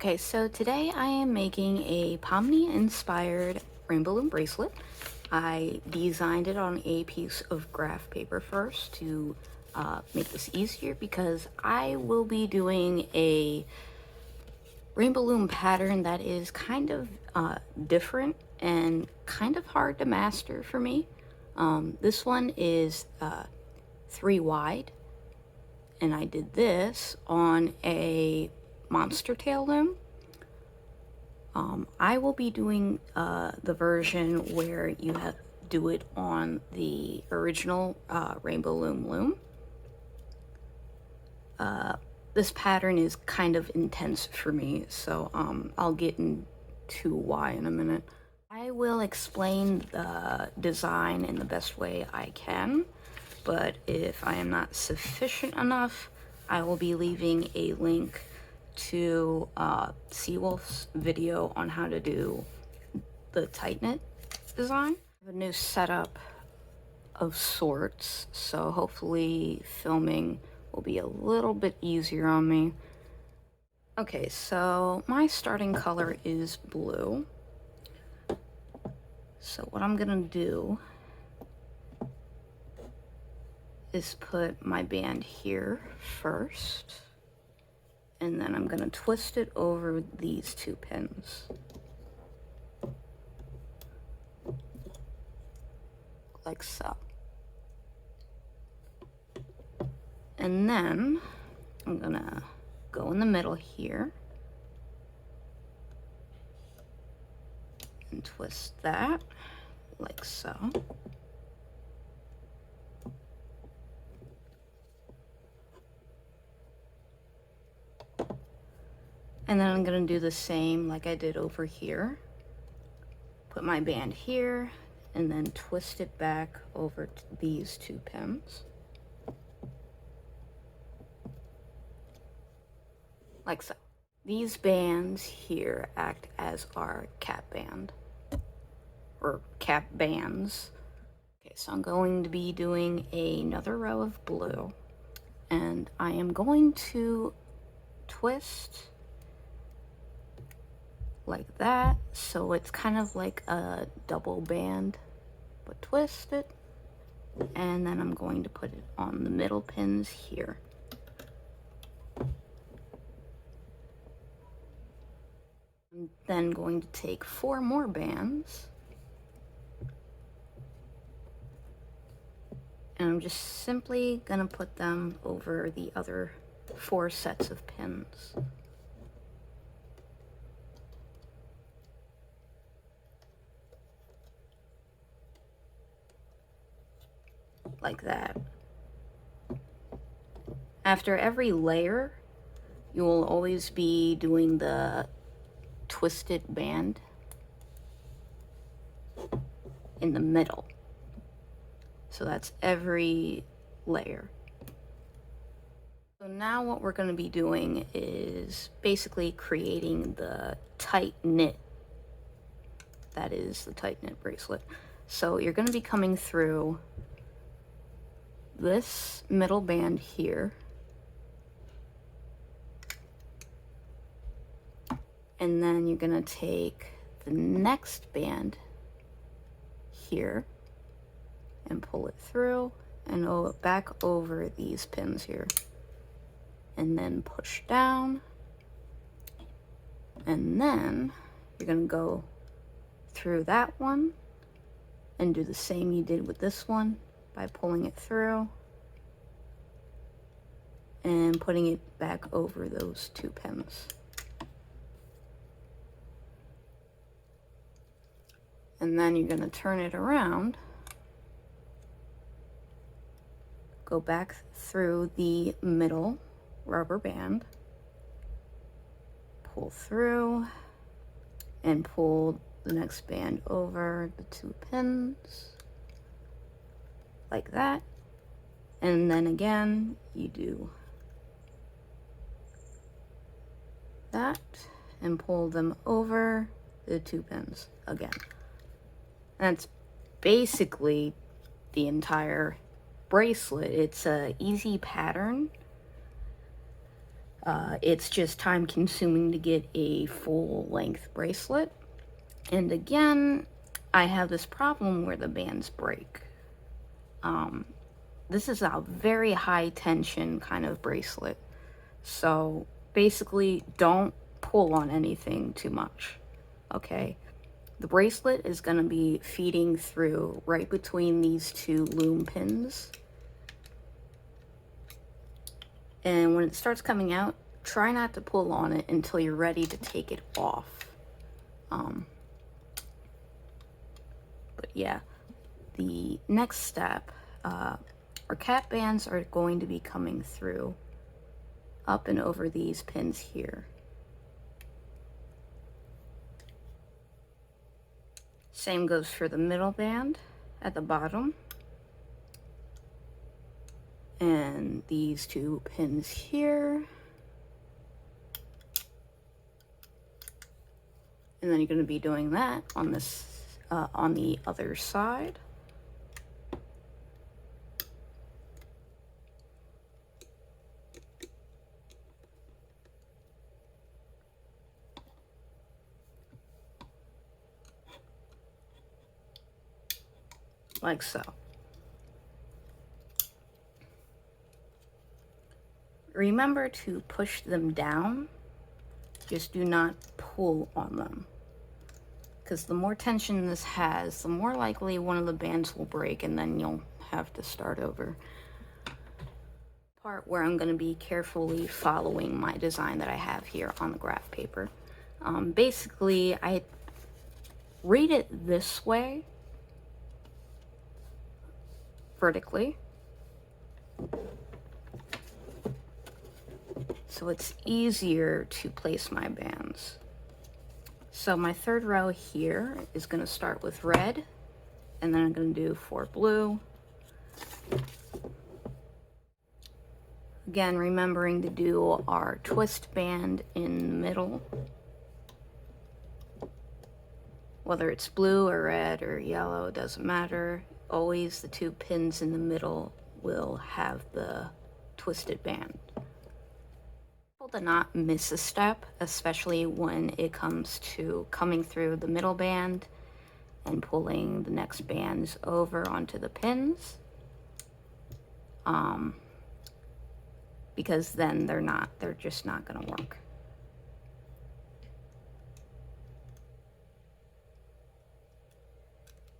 Okay, so today I am making a Pomni inspired rainbow loom bracelet. I designed it on a piece of graph paper first to make this easier because I will be doing a rainbow loom pattern that is kind of different and kind of hard to master for me. This one is 3 wide, and I did this on a monster tail loom. I will be doing the version where you do it on the original rainbow loom. This pattern is kind of intense for me, so I'll get into why in a minute. I will explain the design in the best way I can, but if I am not sufficient enough, I will be leaving a link to Seawolf's video on how to do the tight knit design. I have a new setup of sorts, so hopefully filming will be a little bit easier on me. Okay, so my starting color is blue. So what I'm gonna do is put my band here first, and then I'm gonna twist it over these 2 pins. Like so. And then I'm gonna go in the middle here and twist that like so. And then I'm gonna do the same like I did over here. Put my band here and then twist it back over these 2 pins. Like so. These bands here act as our cap band, or cap bands. Okay, so I'm going to be doing another row of blue, and I am going to twist like that, so it's kind of like a double band, but twist it, and then I'm going to put it on the middle pins here. I'm then going to take 4 more bands, and I'm just simply gonna put them over the other 4 sets of pins. Like that. After every layer, you will always be doing the twisted band in the middle. So that's every layer. So now what we're going to be doing is basically creating the tight knit. That is the tight knit bracelet. So you're going to be coming through this middle band here, and then you're gonna take the next band here and pull it through and back over these pins here, and then push down, and then you're gonna go through that one and do the same you did with this one by pulling it through and putting it back over those 2 pins. And then you're going to turn it around, go back through the middle rubber band, pull through, and pull the next band over the 2 pins. Like that, and then again you do that and pull them over the 2 pins again. And that's basically the entire bracelet. It's a easy pattern. It's just time consuming to get a full length bracelet. And again, I have this problem where the bands break. This is a very high tension kind of bracelet. So basically, don't pull on anything too much, okay? The bracelet is going to be feeding through right between these two loom pins. And when it starts coming out, try not to pull on it until you're ready to take it off. But yeah, the next step, our cap bands are going to be coming through up and over these pins here. Same goes for the middle band at the bottom. And these two pins here. And then you're going to be doing that on this, on the other side. Like so. Remember to push them down, just do not pull on them. Because the more tension this has, the more likely one of the bands will break and then you'll have to start over. Part where I'm going to be carefully following my design that I have here on the graph paper. Basically, I read it this way, vertically. So it's easier to place my bands. So my third row here is going to start with red, and then I'm going to do 4 blue. Again, remembering to do our twist band in the middle. Whether it's blue or red or yellow, it doesn't matter. Always the 2 pins in the middle will have the twisted band. To not miss a step, especially when it comes to coming through the middle band and pulling the next bands over onto the pins, because then they're just not going to work.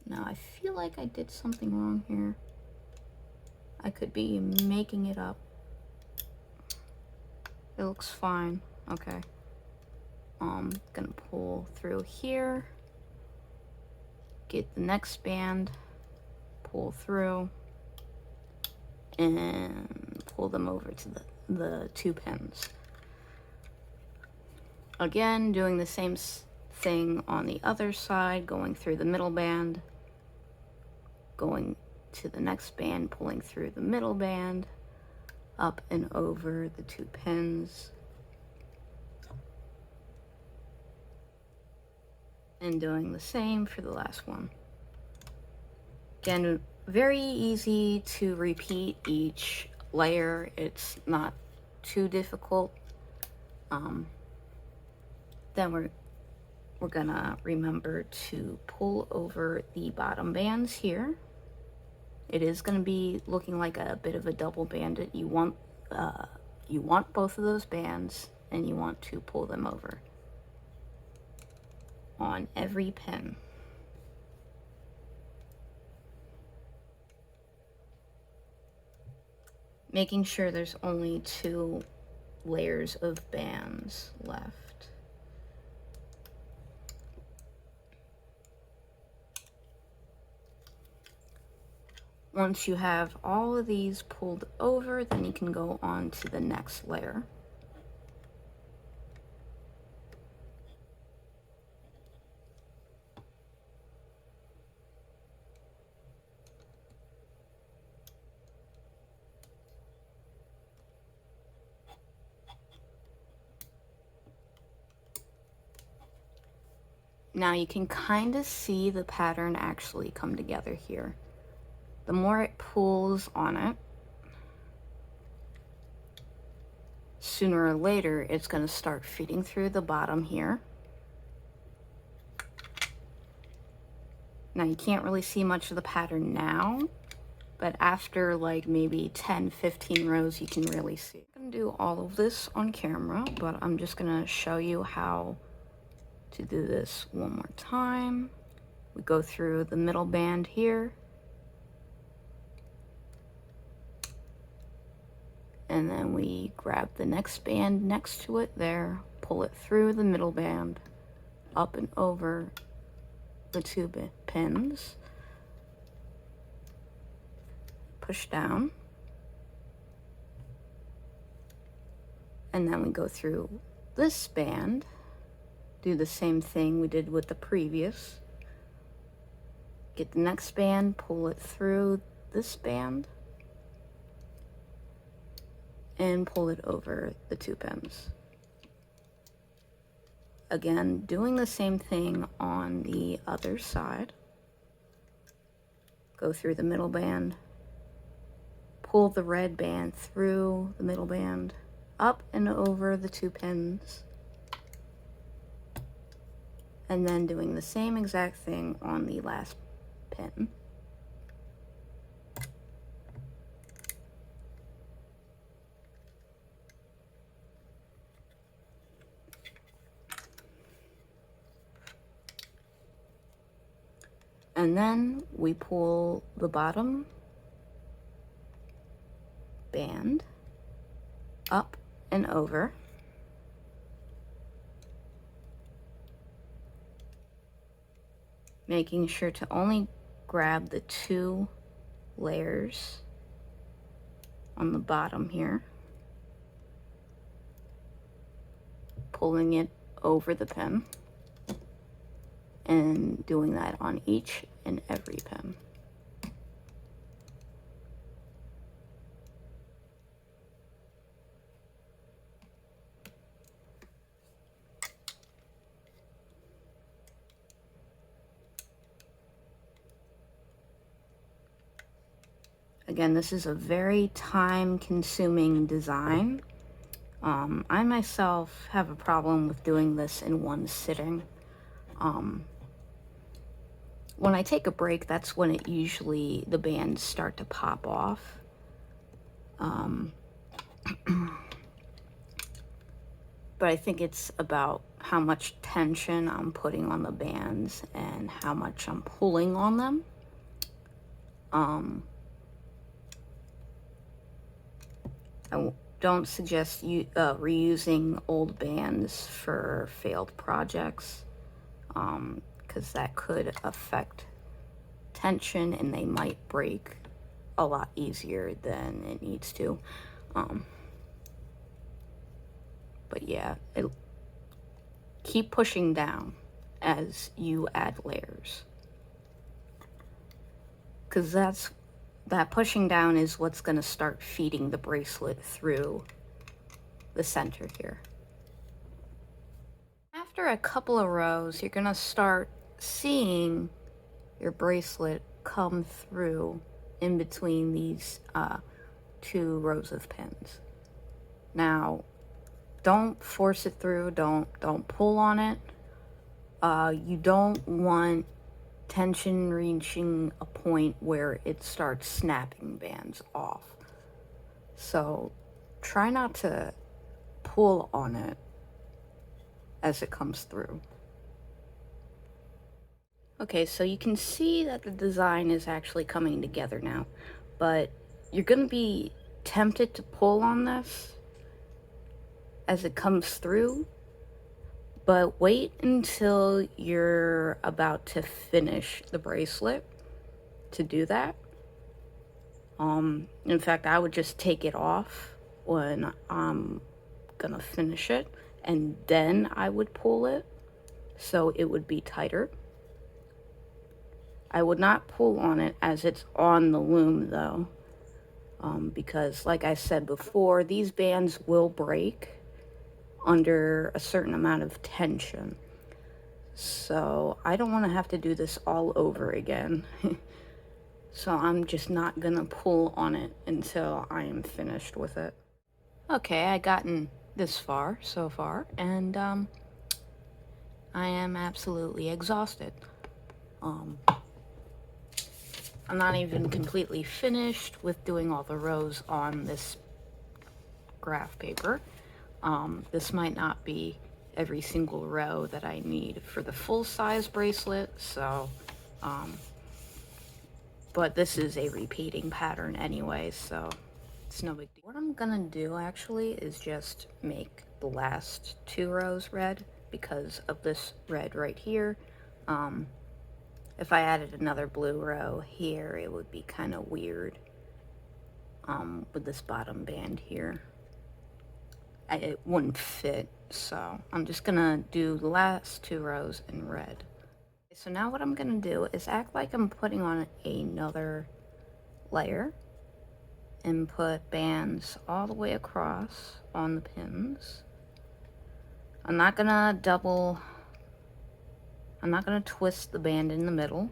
Now I feel like I did something wrong here. I could be making it up. It looks fine. Okay. Gonna pull through here. Get the next band. Pull through. And pull them over to the 2 pins. Again, doing the same thing on the other side, going through the middle band. Going to the next band, pulling through the middle band. Up and over the 2 pins, and doing the same for the last one. Again, very easy to repeat each layer. It's not too difficult. Then we're gonna remember to pull over the bottom bands here. It is going to be looking like a bit of a double banded. You want both of those bands, and you want to pull them over on every pin. Making sure there's only 2 layers of bands left. Once you have all of these pulled over, then you can go on to the next layer. Now you can kind of see the pattern actually come together here. The more it pulls on it, sooner or later it's going to start feeding through the bottom here. Now you can't really see much of the pattern now, but after like maybe 10-15 rows you can really see. I'm going to do all of this on camera, but I'm just going to show you how to do this one more time. We go through the middle band here, and then we grab the next band next to it there, pull it through the middle band, up and over the 2 pins, push down, and then we go through this band, do the same thing we did with the previous, get the next band, pull it through this band, and pull it over the 2 pins. Again, doing the same thing on the other side. Go through the middle band, pull the red band through the middle band, up and over the 2 pins, and then doing the same exact thing on the last pin. And then we pull the bottom band up and over, making sure to only grab the 2 layers on the bottom here, pulling it over the pin, and doing that on each and every pin. Again, this is a very time-consuming design. I myself have a problem with doing this in one sitting. When I take a break, that's when it usually, the bands start to pop off. But I think it's about how much tension I'm putting on the bands and how much I'm pulling on them. I don't suggest reusing old bands for failed projects, because that could affect tension and they might break a lot easier than it needs to. But yeah, keep pushing down as you add layers, because that pushing down is what's going to start feeding the bracelet through the center here. After a couple of rows, you're going to start seeing your bracelet come through in between these 2 rows of pins. Now, don't force it through, don't pull on it. You don't want tension reaching a point where it starts snapping bands off. So try not to pull on it as it comes through. Okay, so you can see that the design is actually coming together now, but you're going to be tempted to pull on this as it comes through, but wait until you're about to finish the bracelet to do that. In fact, I would just take it off when I'm gonna finish it, and then I would pull it so it would be tighter. I would not pull on it as it's on the loom though, because like I said before, these bands will break under a certain amount of tension. So I don't want to have to do this all over again. So I'm just not gonna pull on it until I am finished with it. Okay, I gotten this far so far, and I am absolutely exhausted. I'm not even completely finished with doing all the rows on this graph paper. This might not be every single row that I need for the full-size bracelet, so but this is a repeating pattern anyway, so it's no big deal. What I'm gonna do actually is just make the last 2 rows red because of this red right here. If I added another blue row here, it would be kind of weird with this bottom band here. It wouldn't fit, so I'm just gonna do the last 2 rows in red. So now what I'm gonna do is act like I'm putting on another layer and put bands all the way across on the pins. I'm not gonna twist the band in the middle.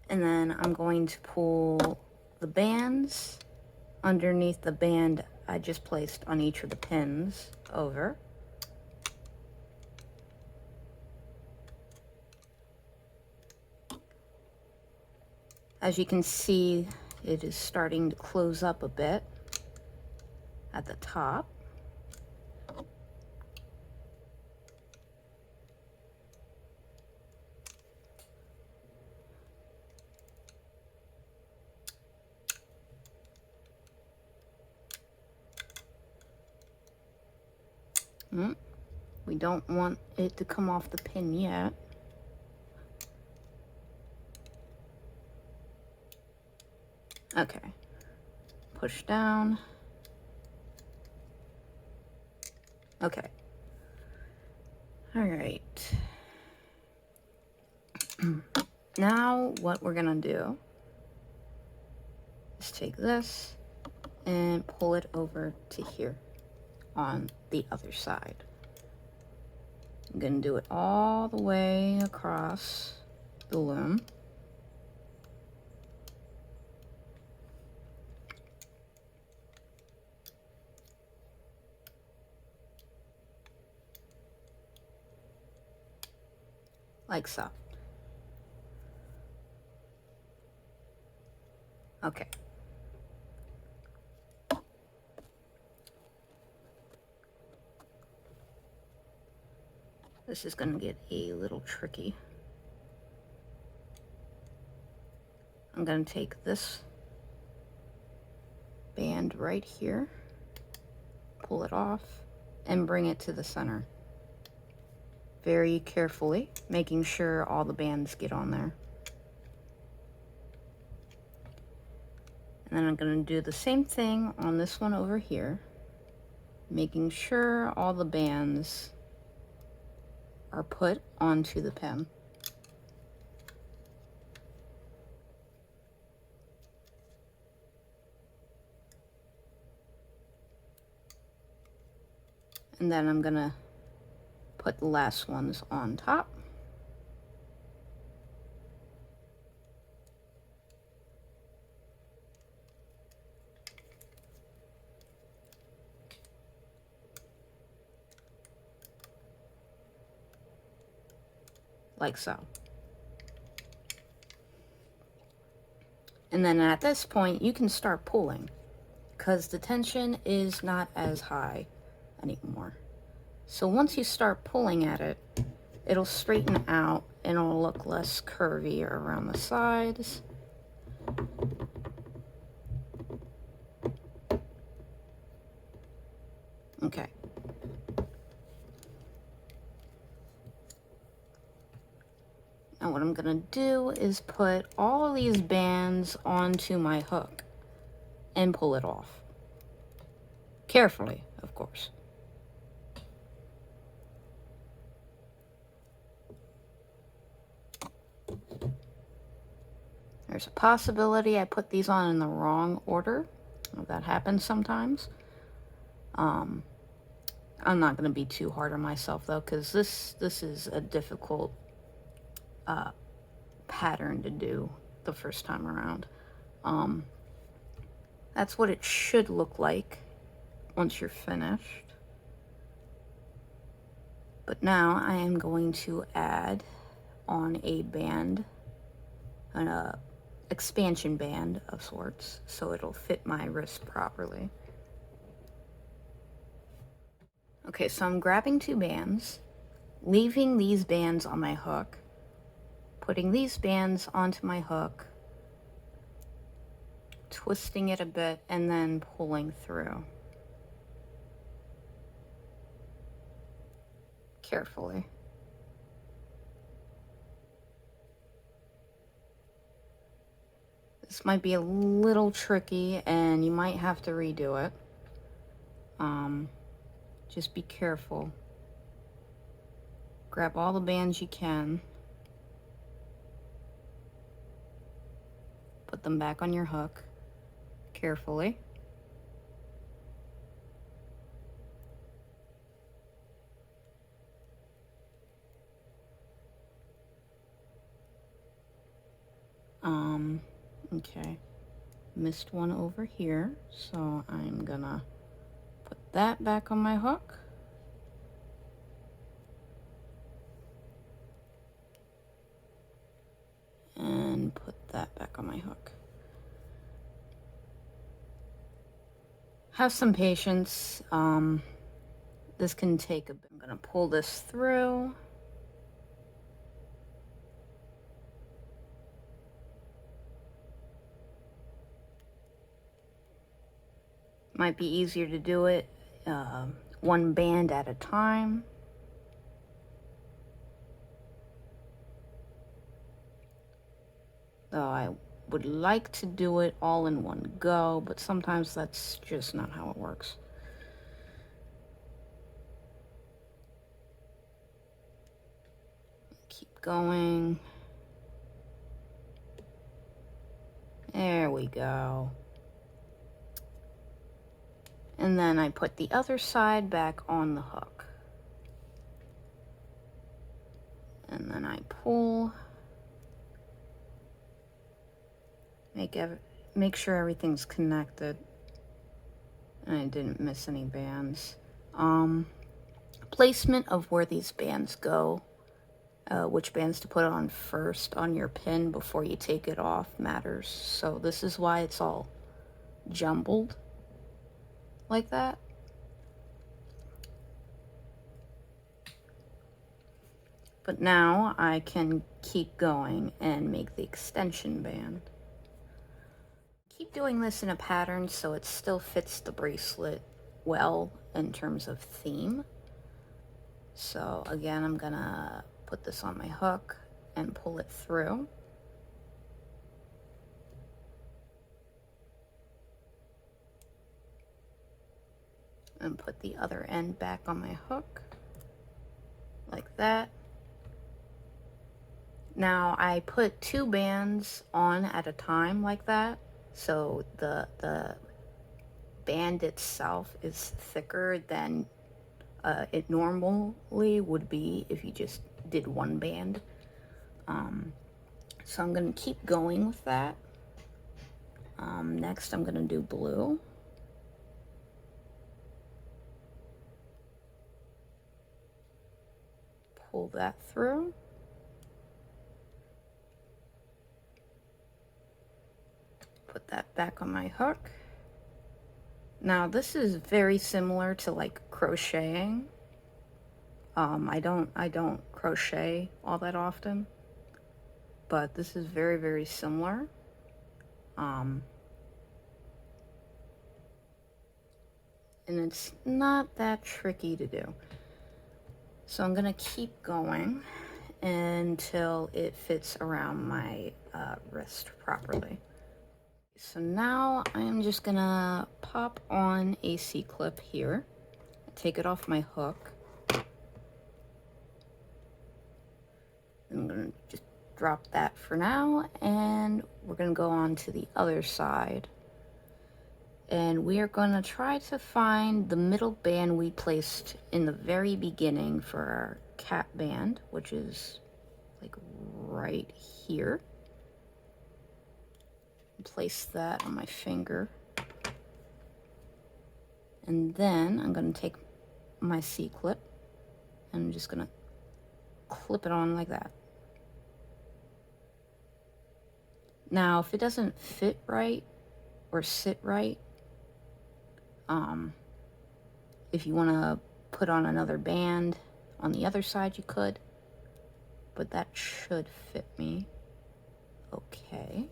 And then I'm going to pull the bands underneath the band I just placed on each of the pins over. As you can see, it is starting to close up a bit at the top. We don't want it to come off the pin yet. Okay. Push down. Okay. All right. Now what we're gonna do is take this and pull it over to here on the other side. I'm gonna do it all the way across the loom. Like so. Okay. This is gonna get a little tricky. I'm gonna take this band right here, pull it off, and bring it to the center. Very carefully, making sure all the bands get on there. And then I'm going to do the same thing on this one over here, making sure all the bands are put onto the pin. And then I'm going to put the last ones on top. Like so. And then at this point, you can start pulling because the tension is not as high anymore. So once you start pulling at it, it'll straighten out and it'll look less curvy around the sides. Okay. Now what I'm gonna do is put all of these bands onto my hook and pull it off. Carefully, of course. There's a possibility I put these on in the wrong order. That happens sometimes. I'm not going to be too hard on myself though, because this is a difficult pattern to do the first time around. That's what it should look like once you're finished. But now I am going to add on a band, an expansion band of sorts, so it'll fit my wrist properly. Okay, so I'm grabbing 2 bands, leaving these bands on my hook, putting these bands onto my hook, twisting it a bit, and then pulling through. Carefully. This might be a little tricky and you might have to redo it. Just be careful. Grab all the bands you can. Put them back on your hook carefully. Okay, missed one over here, so I'm gonna put that back on my hook. And put that back on my hook. Have some patience. This can take a bit. I'm gonna pull this through. Might be easier to do it one band at a time. Though I would like to do it all in one go, but sometimes that's just not how it works. Keep going. There we go. And then I put the other side back on the hook. And then I pull. Make sure everything's connected. And I didn't miss any bands. Placement of where these bands go. Which bands to put on first on your pin before you take it off matters. So this is why it's all jumbled like that. But now I can keep going and make the extension band. Keep doing this in a pattern so it still fits the bracelet well in terms of theme. So again, I'm gonna put this on my hook and pull it through. And put the other end back on my hook, like that. Now I put 2 bands on at a time like that, so the band itself is thicker than it normally would be if you just did 1 band. So I'm gonna keep going with that. Next I'm gonna do blue. Pull that through. Put that back on my hook. Now this is very similar to like crocheting. I don't crochet all that often, but this is very, very similar. And it's not that tricky to do. So I'm gonna keep going until it fits around my wrist properly. So now I'm just gonna pop on a C-clip here, take it off my hook. I'm gonna just drop that for now, and we're gonna go on to the other side. And we are gonna try to find the middle band we placed in the very beginning for our cap band, which is like right here. Place that on my finger. And then I'm going to take my C-clip and I'm just going to clip it on like that. Now, if it doesn't fit right or sit right, if you want to put on another band on the other side, you could, but that should fit me okay.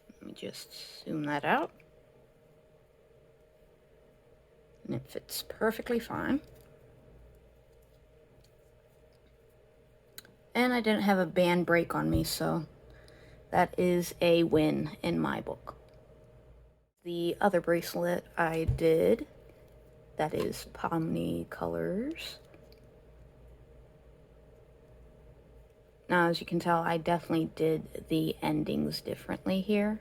Let me just zoom that out. And it fits perfectly fine. And I didn't have a band break on me, so that is a win in my book. The other bracelet I did, that is Pomni colors. Now, as you can tell, I definitely did the endings differently here.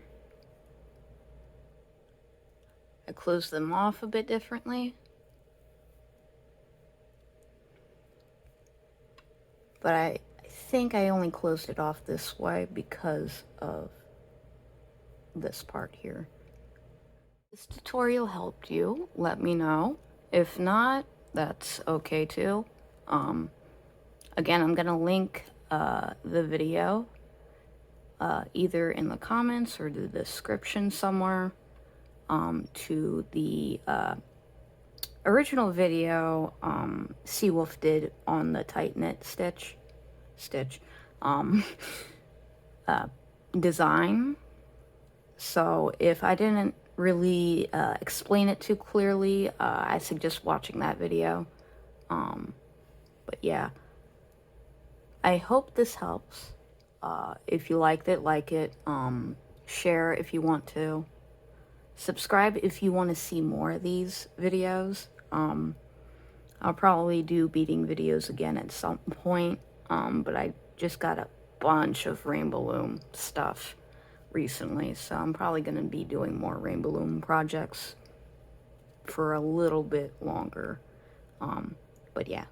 I closed them off a bit differently. But I think I only closed it off this way because of this part here. This tutorial helped you, let me know. If not, that's okay too. Again, I'm gonna link the video either in the comments or the description somewhere to the original video Seawolf did on the tight knit stitch design. So if I didn't really explain it too clearly, I suggest watching that video. But yeah, I hope this helps. If you liked it, like it. Share if you want to. Subscribe if you want to see more of these videos. I'll probably do beading videos again at some point, but I just got a bunch of Rainbow Loom stuff recently, so I'm probably going to be doing more Rainbow Loom projects for a little bit longer. But yeah.